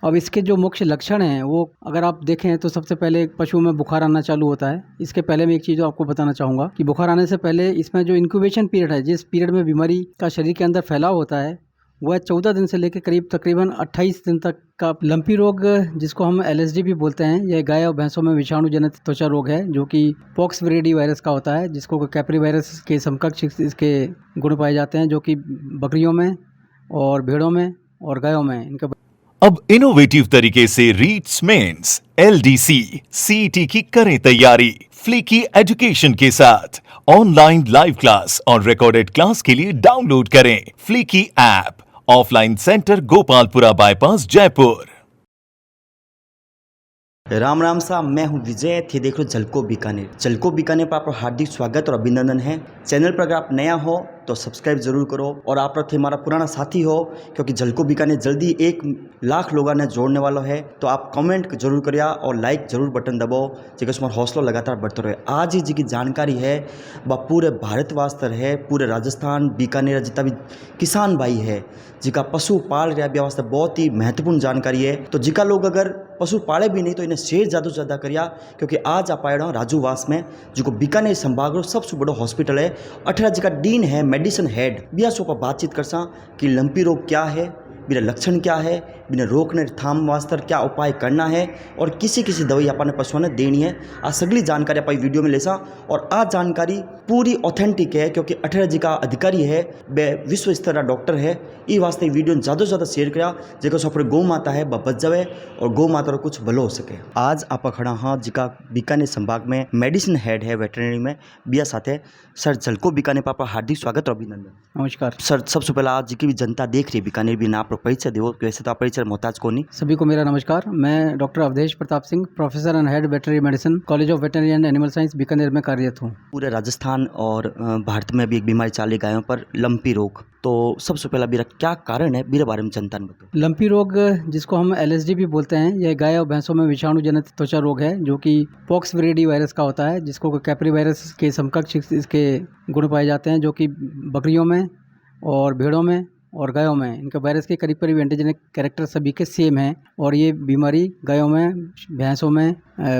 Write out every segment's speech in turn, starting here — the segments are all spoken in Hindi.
अब इसके जो मुख्य लक्षण हैं वो अगर आप देखें तो सबसे पहले पशु में बुखार आना चालू होता है। इसके पहले मैं एक चीज़ आपको बताना चाहूँगा कि बुखार आने से पहले इसमें जो इंक्यूबेशन पीरियड है, जिस पीरियड में बीमारी का शरीर के अंदर फैलाव होता है, वह 14 दिन से लेकर करीब तकरीबन 28 दिन तक का लंपी रोग, जिसको हम LSD भी बोलते हैं, यह गाय और भैंसों में विषाणु जनित त्वचा रोग है जो कि पॉक्स विरिडी वायरस का होता है, जिसको कैपरी वायरस के समकक्ष इसके गुण पाए जाते हैं, जो कि बकरियों में और भेड़ों में और गायों में इनका। अब इनोवेटिव तरीके से रीट्स मेंस LDC CET की करें तैयारी फ्लीकी एजुकेशन के साथ। ऑनलाइन लाइव क्लास और रिकॉर्डेड क्लास के लिए डाउनलोड करें फ्लीकी app. Offline centre Gopalpura bypass Jaipur. राम राम सा, मैं हूं विजय, थे देख रहे हो झलको बीकानेर। झलको बीकानेर पर आपका हार्दिक स्वागत और अभिनंदन है। चैनल पर अगर आप नया हो तो सब्सक्राइब जरूर करो और आप थे हमारा पुराना साथी हो, क्योंकि झलको बीकानेर जल्दी 1 लाख लोगों ने जोड़ने वाला है। तो आप कमेंट जरूर करिए और लाइक जरूर बटन दबाओ, जिससे हमारा हौसला लगातार बढ़ते रहे। आज ही जी की जानकारी है वह पूरे भारत वास्ते है, पूरे राजस्थान बीकानेर जितना भी किसान भाई है जिका पशु पाल रहा है वास्ते बहुत ही महत्वपूर्ण जानकारी है। तो जिका लोग अगर पशु पाले भी नहीं तो इन्हें शेयर ज़्यादा से ज़्यादा करिया, क्योंकि आज आप आए राजूवास में जो बीकानेर संभाग सबसे बड़ा हॉस्पिटल है। 18 जी का डीन है, मेडिसिन हेड बिया सो पर बातचीत कर सा कि लंपी रोग क्या है, बिना लक्षण क्या है, बिना रोकने थाम वास्ते क्या उपाय करना है और किसी किसी दवाई अपने पशुओं ने देनी है। आज सगली जानकारी आप वीडियो में ले सा और आज जानकारी पूरी ऑथेंटिक है, क्योंकि 18 जी का अधिकारी है, वे विश्व स्तर का डॉक्टर है। ये वास्ते वीडियो ज़्यादा से ज़्यादा शेयर करा जो सो गौ माता है वह बच जाए और गौ माता को कुछ भलो हो सके। आज आप खड़ा हाँ जिका बीकानेर संभाग में मेडिसिन हेड है वेटरनरी में बिया साथे सर झलको बीकानेर पर आपका हार्दिक स्वागत और अभिनंदन। नमस्कार सर, सबसे पहले आज जी की भी जनता देख रही है बीकानेर भी ना आप परिचय दो, वैसे तो आप परिचय मोहताज को नहीं। सभी को मेरा नमस्कार। मैं doctor Awadhesh Pratap Singh, professor and head veterinary medicine, college of veterinary and animal science, Bikaner में कार्यरत हूँ। पूरे राजस्थान और भारत में भी एक बीमारी चाली गायों पर लंपी रोग, तो सबसे पहला मेरा क्या कारण है मेरे बारे में जनता ने बताओ। लंपी रोग, जिसको हम LSD भी बोलते हैं, यह गाय और भैंसों में विषाणु जनित त्वचा रोग है जो कि पॉक्स विरिडी वायरस का होता है, जिसको कैपरी वायरस के समकक्ष इसके गुण पाए जाते हैं, जो कि बकरियों में और भेड़ों में और गायों में इनका वायरस के करीब करीब एंटीजेनिक कैरेक्टर सभी के सेम हैं। और ये बीमारी गायों में, भैंसों में,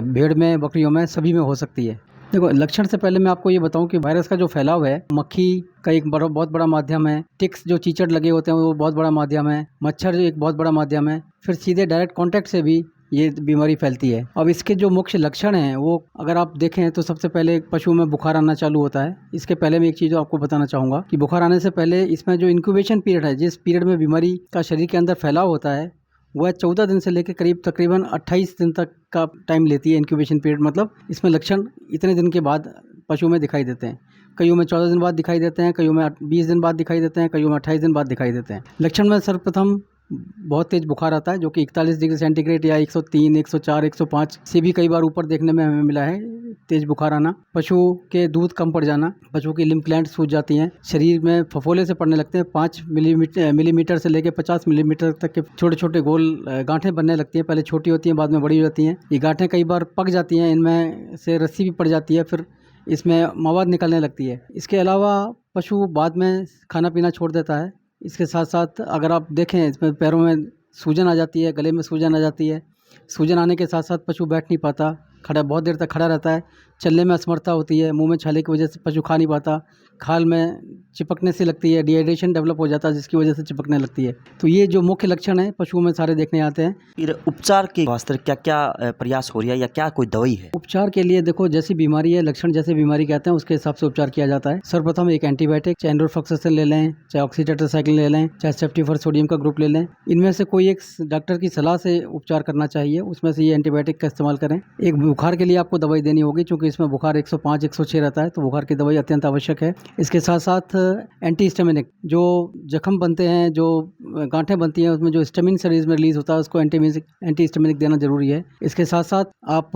भेड़ में, बकरियों में सभी में हो सकती है। देखो, लक्षण से पहले मैं आपको ये बताऊं कि वायरस का जो फैलाव है, मक्खी का एक बहुत बड़ा माध्यम है, टिक्स जो चीचड़ लगे होते हैं वो बहुत बड़ा माध्यम है, मच्छर जो एक बहुत बड़ा माध्यम है, फिर सीधे डायरेक्ट कांटेक्ट से भी ये बीमारी फैलती है। अब इसके जो मुख्य लक्षण हैं वो अगर आप देखें तो सबसे पहले पशु में बुखार आना चालू होता है। इसके पहले मैं एक चीज़ आपको बताना चाहूँगा कि बुखार आने से पहले इसमें जो इंक्यूबेशन पीरियड है, जिस पीरियड में बीमारी का शरीर के अंदर फैलाव होता है, वह 14 दिन से लेकर करीब तकरीबन 28 दिन तक का टाइम लेती है इंक्यूबेशन पीरियड। मतलब इसमें लक्षण इतने दिन के बाद पशु में दिखाई देते हैं। कईयों में 14 दिन बाद दिखाई देते हैं, कईयों में 20 दिन बाद दिखाई देते हैं, कईयों में 28 दिन बाद दिखाई देते हैं। लक्षण में सर्वप्रथम बहुत तेज बुखार आता है, जो कि 41 डिग्री सेंटीग्रेड या 103, 104, 105 से भी कई बार ऊपर देखने में हमें मिला है तेज बुखार आना। पशु के दूध कम पड़ जाना, पशु की लिम्फ ग्लैंड सूज जाती हैं, शरीर में फफोले से पड़ने लगते हैं, 5 मिलीमीटर से लेकर 50 मिलीमीटर तक के छोटे छोटे गोल गांठें बनने लगती हैं। पहले छोटी होती हैं, बाद में बड़ी हो जाती हैं। ये गांठें कई बार पक जाती हैं, इनमें से रस्सी भी पड़ जाती है, फिर इसमें मवाद निकलने लगती है। इसके अलावा पशु बाद में खाना पीना छोड़ देता है। इसके साथ साथ अगर आप देखें, इसमें पैरों में सूजन आ जाती है, गले में सूजन आ जाती है। सूजन आने के साथ साथ पशु बैठ नहीं पाता, खड़ा बहुत देर तक खड़ा रहता है, चलने में असमर्थता होती है, मुंह में छाले की वजह से पशु खा नहीं पाता, खाल में चिपकने से लगती है, डिहाइड्रेशन डेवलप हो जाता है जिसकी वजह से चिपकने लगती है। तो ये जो मुख्य लक्षण है पशुओं में सारे देखने आते हैं। फिर उपचार के वास्ते क्या क्या प्रयास हो रहा है या क्या कोई दवाई है? उपचार के लिए देखो, जैसी बीमारी है, लक्षण जैसे बीमारी कहते हैं उसके हिसाब से उपचार किया जाता है। सर्वप्रथम एक एंटीबायोटिक, चाहे एंडोफ्लॉक्सासिन ले लें, चाहे ऑक्सीटेट्रासाइक्लिन ले लें, चाहे सेफ्टिफर सोडियम का ग्रुप ले लें। इनमें से कोई एक डॉक्टर की सलाह से उपचार करना चाहिए, उसमें से ये एंटीबायोटिक का इस्तेमाल करें। एक बुखार के लिए आपको दवाई देनी होगी, क्योंकि इसमें बुखार 105, 106 रहता है, तो बुखार की दवाई अत्यंत आवश्यक है। इसके साथ साथ एंटीहिस्टामिनिक, जो जख्म बनते हैं, जो गांठें बनती हैं, उसमें जो हिस्टामिन शरीर में रिलीज होता है, उसको एंटीहिस्टामिनिक देना जरूरी है। इसके साथ साथ आप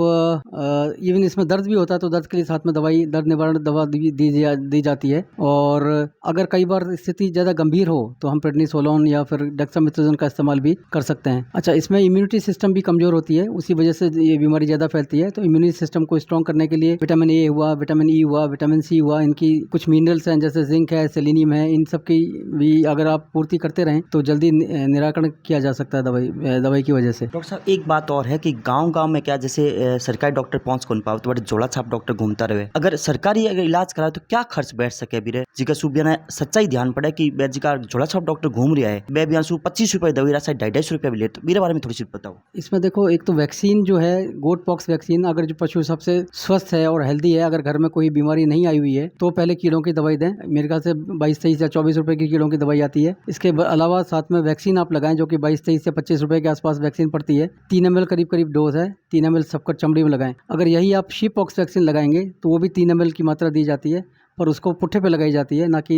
इवन इसमें दर्द भी होता है तो दर्द के लिए साथ में दवाई, दर्द निवारण दवा दी जाती है। और अगर कई बार स्थिति ज़्यादा गंभीर हो तो हम प्रेडनिसोलोन या फिर डेक्सामेथासोन का इस्तेमाल भी कर सकते हैं। अच्छा, इसमें इम्यूनिटी सिस्टम भी कमज़ोर होती है, उसी वजह से ये बीमारी ज़्यादा फैलती है। है। तो इम्यूनिटी सिस्टम को स्ट्रॉन्ग करने के लिए विटामिन ए हुआ, विटामिन ई हुआ, विटामिन सी हुआ, इनकी कुछ मिनरल्स हैं जैसे जिंक है, सेलेनियम है, इन सब की भी अगर आप पूर्ति करते रहें तो जल्दी निराकरण किया जा सकता है दवाई की वजह से। डॉक्टर साहब एक बात और है कि गांव-गांव में क्या जैसे सरकारी डॉक्टर पहुंच कौन पाओ तो बड़े जोड़ा छाप डॉक्टर घूमता रहे। अगर सरकारी अगर इलाज कराए तो क्या खर्च बैठ सके भी रे जिका सुबिया ने सच्चाई ध्यान पड़े कि बे जिका जोड़ा छाप डॉक्टर घूम रहा है बे बियासु 25 रुपए दवाई रहा 250 रुपए भी ले, तो मेरे बारे में थोड़ी सी बताओ। इसमें देखो, एक तो वैक्सीन जो है गोट पॉक्स वैक्सीन, अगर जो पशु सबसे स्वस्थ है और हेल्दी है, अगर घर में कोई बीमारी नहीं आई हुई है तो पहले कीड़ों की दवाई दें। मेरे ख्याल से 22-23 या 24 रुपए की कीड़ों की दवाई आती है। इसके अलावा साथ में वैक्सीन आप लगाएं जो कि 22-23 से 25 रुपए के आसपास वैक्सीन पड़ती है। 3 ml करीब डोज है, 3 ml सबकट चमड़ी में लगाएं। अगर यही आप शीप पॉक्स वैक्सीन लगाएंगे तो वो भी 3 ml की मात्रा दी जाती है, पर उसको पुट्ठे पे लगाई जाती है, ना कि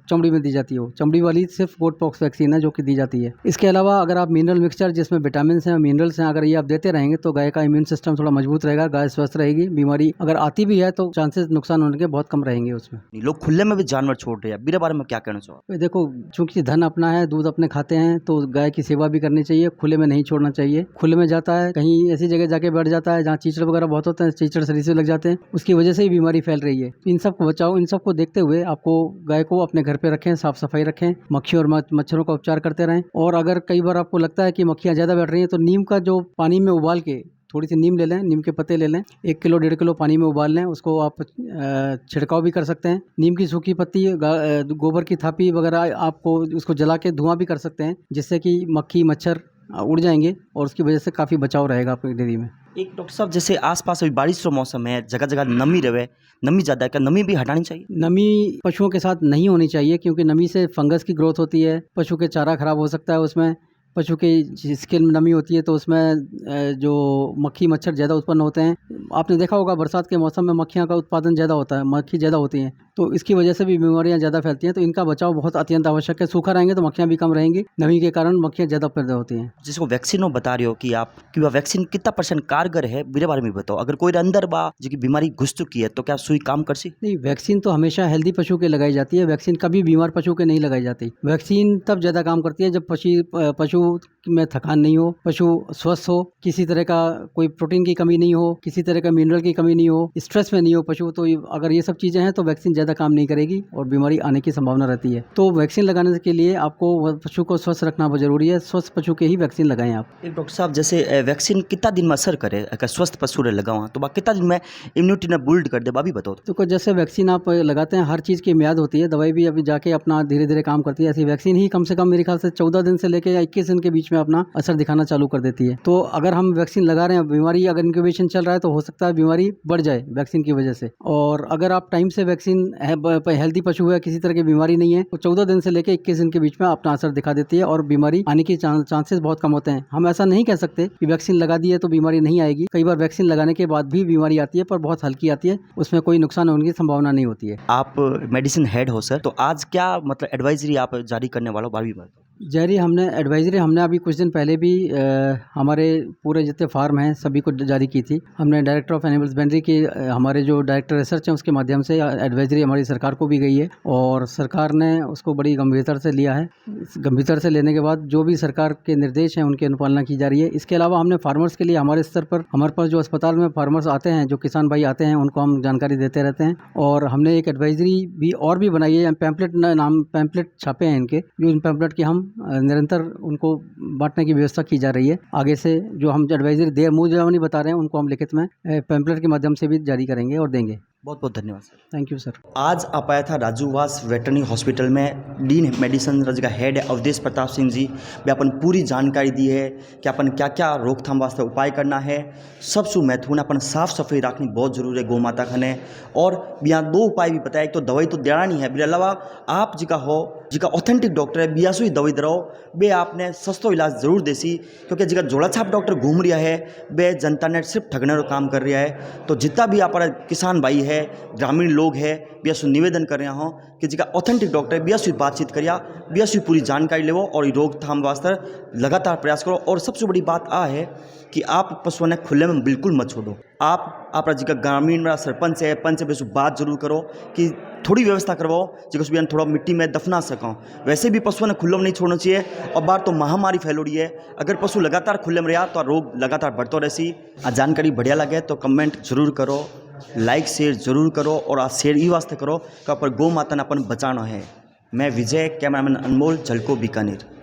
चमड़ी में दी जाती है। वो चमड़ी वाली सिर्फ गोट पॉक्स वैक्सीन है जो कि दी जाती है। इसके अलावा अगर आप मिनरल मिक्सचर जिसमें विटामिन हैं, मिनरल्स हैं, अगर ये आप देते रहेंगे तो गाय का इम्यून सिस्टम थोड़ा मजबूत रहेगा, गाय स्वस्थ रहेगी। बीमारी अगर आती भी है तो चांसेस नुकसान होने के बहुत कम रहेंगे उसमें। लोग खुले में भी जानवर छोड़ रहे हैं, मेरे बारे में क्या कहना चाहो। देखो, चूंकि धन अपना है, दूध अपने खाते हैं, तो गाय की सेवा भी करनी चाहिए, खुले में नहीं छोड़ना चाहिए। खुले में जाता है, कहीं ऐसी जगह जाके बैठ जाता है जहाँ कीचड़ वगैरह बहुत होते हैं, कीचड़ शरीर से लग जाते हैं, उसकी वजह से ही बीमारी फैल रही है। इन सबको बचाओ। इन सबको देखते हुए आपको गाय को अपने घर पे रखें, साफ सफाई रखें, मक्खियों और मच्छरों का उपचार करते रहें। और अगर कई बार आपको लगता है कि मक्खियाँ ज़्यादा बैठ रही हैं तो नीम का जो पानी में उबाल के थोड़ी सी नीम ले लें, नीम के पत्ते ले लें, 1 किलो 1.5 किलो पानी में उबाल लें, उसको आप छिड़काव भी कर सकते हैं। नीम की सूखी पत्ती, गोबर की थापी वगैरह आपको उसको जला के धुआं भी कर सकते हैं, जिससे कि मक्खी मच्छर उड़ जाएंगे और उसकी वजह से काफ़ी बचाव रहेगा आपकी डेयरी में। एक डॉक्टर साहब जैसे आसपास अभी बारिश का मौसम है, जगह जगह नमी रहे, नमी ज़्यादा है, क्या नमी भी हटानी चाहिए। नमी पशुओं के साथ नहीं होनी चाहिए क्योंकि नमी से फंगस की ग्रोथ होती है, पशु के चारा खराब हो सकता है, उसमें पशु की स्किन में नमी होती है तो उसमें जो मक्खी मच्छर ज़्यादा उत्पन्न होते हैं। आपने देखा होगा बरसात के मौसम में मक्खियाँ का उत्पादन ज़्यादा होता है, मक्खी ज़्यादा होती हैं, तो इसकी वजह से भी बीमारियाँ ज़्यादा फैलती हैं। तो इनका बचाव बहुत अत्यंत आवश्यक है। सूखा रहेंगे तो मक्खियाँ भी कम रहेंगी, नमी के कारण मक्खियाँ ज़्यादा पैदा होती हैं। जिसको वैक्सीन हो बता रहे हो कि आप कि वह वैक्सीन कितना % कारगर है, मेरे बारे में बताओ। अगर कोई अंदर बा जिसकी बीमारी घुस चुकी है तो क्या सुई काम कर सी। नहीं, वैक्सीन तो हमेशा हेल्दी पशु के लगाई जाती है, वैक्सीन कभी बीमार पशु के नहीं लगाई जाती। वैक्सीन तब ज़्यादा काम करती है जब पशु में थकान नहीं हो, पशु स्वस्थ हो, किसी तरह का कोई प्रोटीन की कमी नहीं हो, किसी तरह का मिनरल की कमी नहीं हो, स्ट्रेस में नहीं हो पशु। तो अगर ये सब चीज़ें हैं तो वैक्सीन ज़्यादा काम नहीं करेगी और बीमारी आने की संभावना रहती है। तो वैक्सीन लगाने के लिए आपको पशु को स्वस्थ रखना बहुत जरूरी है। स्वस्थ पशु के ही वैक्सीन लगाएं आप। एक डॉक्टर साहब जैसे वैक्सीन कितना दिन में असर करे, अगर स्वस्थ पशु रे लगाओ तो कितना दिन में इम्यूनिटी ने बिल्ड कर दे, बा भी बताओ। तो जैसे वैक्सीन आप लगाते हैं, हर चीज़ की म्याद होती है, दवाई भी अभी जाके अपना धीरे धीरे काम करती है, ऐसी वैक्सीन ही कम से कम मेरे ख्याल से 14 दिन से लेकर या 21 दिन के बीच में अपना असर दिखाना चालू कर देती है। तो अगर हम वैक्सीन लगा रहे हैं, बीमारी अगर इंक्यूबेशन चल रहा है तो हो सकता है बीमारी बढ़ जाए वैक्सीन की वजह से। और अगर आप टाइम से वैक्सीन हेल्दी पशु है, किसी तरह की बीमारी नहीं है, तो 14 दिन से लेकर 21 दिन के बीच में अपना असर दिखा देती है और बीमारी आने की चांसेस बहुत कम होते हैं। हम ऐसा नहीं कह सकते कि वैक्सीन लगा दी है तो बीमारी नहीं आएगी। कई बार वैक्सीन लगाने के बाद भी बीमारी आती है, पर बहुत हल्की आती है, उसमें कोई नुकसान होने की संभावना नहीं होती है। आप मेडिसिन हेड हो सर, तो आज क्या मतलब एडवाइजरी आप जारी करने वालों बार भी बताओ। जारी हमने एडवाइजरी हमने अभी कुछ दिन पहले भी हमारे पूरे जितने फार्म हैं सभी को जारी की थी। हमने डायरेक्टर ऑफ एनिमल हस्बेंड्री की हमारे जो डायरेक्टर रिसर्च हैं उसके माध्यम से एडवाइजरी हमारी सरकार को भी गई है और सरकार ने उसको बड़ी गंभीरता से लिया है। गंभीरता से लेने के बाद जो भी सरकार के निर्देश हैं उनकी अनुपालना की जा रही है। इसके अलावा हमने फार्मर्स के लिए हमारे स्तर पर हमारे पास जो अस्पताल में फार्मर्स आते हैं, जो किसान भाई आते हैं, उनको हम जानकारी देते रहते हैं और हमने एक एडवाइजरी भी और भी बनाई है। पैम्पलेट छापे हैं इनके, जो इन पैम्पलेट की हम निरंतर उनको बांटने की व्यवस्था की जा रही है। आगे से जो हम एडवाइजरी देर मुँह जवानी बता रहे हैं उनको हम लिखित में पैम्पलेट के माध्यम से भी जारी करेंगे और देंगे। बहुत बहुत धन्यवाद सर। Thank you sir. आज आप आया था राजूवास वेटरनरी हॉस्पिटल में, डीन मेडिसिन का हेड है अवधेश प्रताप सिंह जी। वे अपन पूरी जानकारी दी है कि अपन क्या क्या रोकथाम वास्ते उपाय करना है। सबसे महत्वपूर्ण अपन साफ सफाई रखनी बहुत जरूरी है गौ माता खाने। और यहाँ 2 उपाय भी बताया, एक तो दवाई तो देना नहीं है, मेरे अलावा आप जिका हो जिका ऑथेंटिक डॉक्टर है बियासु ही दवाई दराओ, बे आपने सस्तो इलाज जरूर देसी। क्योंकि जिका जोड़ा छाप डॉक्टर घूम रहा है बे जनता ने सिर्फ ठगने का काम कर रहा है। तो जितना भी आप किसान भाई है, ग्रामीण लोग है, बियासु निवेदन कर रहा हूँ कि जिका ऑथेंटिक डॉक्टर है बियासु बातचीत करिया, बियासु पूरी जानकारी लेवो और रोकथाम वास्ते लगातार प्रयास करो। और सबसे बड़ी बात आ है कि आप पशुओं ने खुले में बिल्कुल मत छोड़ो। आप जी का ग्रामीण मेरा सरपंच है, पंच बेसु बात जरूर करो कि थोड़ी व्यवस्था करवाओ जो भी थोड़ा मिट्टी में दफना सको। वैसे भी पशुओं ने खुले में नहीं छोड़ना चाहिए। और बार तो महामारी फैल रही है, अगर पशु लगातार खुले में रहा तो रोग लगातार बढ़ता रहसी। आ जानकारी बढ़िया लगे तो कमेंट जरूर करो, लाइक शेयर जरूर करो। और आ शेयर ये वास्ते करो कि पर गौ माता ने अपन बचाना है। मैं विजय, कैमरामैन अनमोल, झलको बीकानेर।